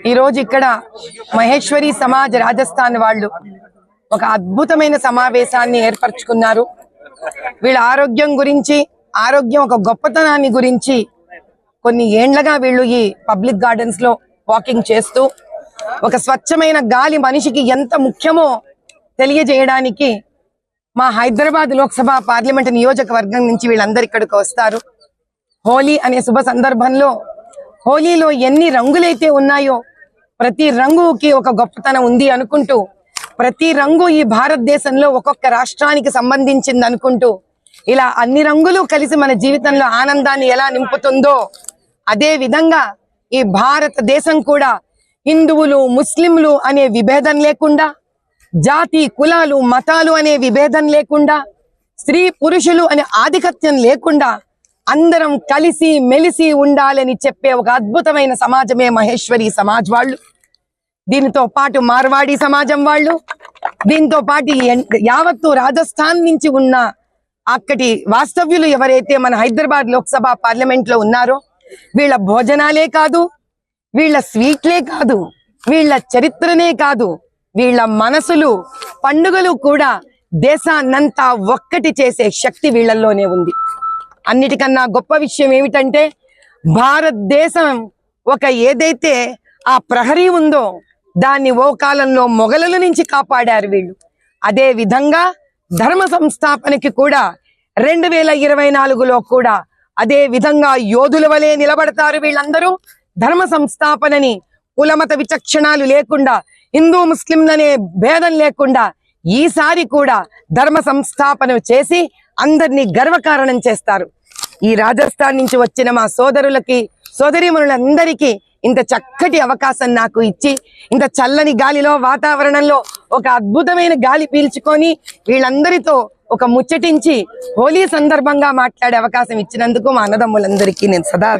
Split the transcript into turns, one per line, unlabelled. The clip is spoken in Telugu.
ఈ రోజు ఇక్కడ మహేశ్వరి సమాజ్ రాజస్థాన్ వాళ్ళు ఒక అద్భుతమైన సమావేశాన్ని ఏర్పరచుకున్నారు. వీళ్ళ ఆరోగ్యం గురించి, ఆరోగ్యం ఒక గొప్పతనాన్ని గురించి కొన్ని ఏండ్లగా వీళ్ళు ఈ పబ్లిక్ గార్డెన్స్ లో వాకింగ్ చేస్తూ ఒక స్వచ్ఛమైన గాలి మనిషికి ఎంత ముఖ్యమో తెలియజేయడానికి మా హైదరాబాద్ లోక్సభ పార్లమెంట్ నియోజకవర్గం నుంచి వీళ్ళందరూ ఇక్కడికి వస్తారు. హోలీ అనే శుభ సందర్భంలో హోలీలో ఎన్ని రంగులైతే ఉన్నాయో ప్రతి రంగుకి ఒక గొప్పతనం ఉంది అనుకుంటూ, ప్రతి రంగు ఈ భారతదేశంలో ఒక్కొక్క రాష్ట్రానికి సంబంధించింది అనుకుంటూ, ఇలా అన్ని రంగులు కలిసి మన జీవితంలో ఆనందాన్ని ఎలా నింపుతుందో అదే విధంగా ఈ భారతదేశం కూడా హిందువులు ముస్లింలు అనే విభేదం లేకుండా, జాతి కులాలు మతాలు అనే విభేదం లేకుండా, స్త్రీ పురుషులు అనే ఆధిపత్యం లేకుండా అందరం కలిసి మెలిసి ఉండాలని చెప్పే ఒక అద్భుతమైన సమాజమే మహేశ్వరి సమాజ్ వాళ్ళు. దీనితో పాటు మార్వాడి సమాజం వాళ్ళు, దీంతో పాటు యావత్తు రాజస్థాన్ నుంచి ఉన్న అక్కడి వాస్తవ్యులు ఎవరైతే మన హైదరాబాద్ లోక్సభ పార్లమెంట్ లో ఉన్నారో వీళ్ళ భోజనాలే కాదు, వీళ్ళ స్వీట్లే కాదు, వీళ్ళ చరిత్రనే కాదు, వీళ్ళ మనసులు పండుగలు కూడా దేశాన్నంతా ఒక్కటి చేసే శక్తి వీళ్ళల్లోనే ఉంది. అన్నిటికన్నా గొప్ప విషయం ఏమిటంటే భారతదేశం ఒక ఏదైతే ఆ ప్రహరీ ఉందో దాన్ని ఓ కాలంలో మొఘలుల నుంచి కాపాడారు వీళ్ళు. అదే విధంగా ధర్మ సంస్థాపనకి కూడా 2024లో కూడా అదే విధంగా యోధుల వలె నిలబడతారు వీళ్ళందరూ. ధర్మ సంస్థాపనని కులమత విచక్షణాలు లేకుండా, హిందూ ముస్లింలనే భేదం లేకుండా ఈసారి కూడా ధర్మ సంస్థాపన చేసి అందరినీ గర్వకారణం చేస్తారు. ఈ రాజస్థాన్ నుంచి వచ్చిన మా సోదరులకి సోదరీమణులందరికీ ఇంత చక్కటి అవకాశం నాకు ఇచ్చి, ఇంత చల్లని గాలిలో వాతావరణంలో ఒక అద్భుతమైన గాలి పీల్చుకొని వీళ్ళందరితో ఒక ముచ్చటించి హోలీ సందర్భంగా మాట్లాడే అవకాశం ఇచ్చినందుకు మా అన్నదమ్ములందరికీ నేను సదా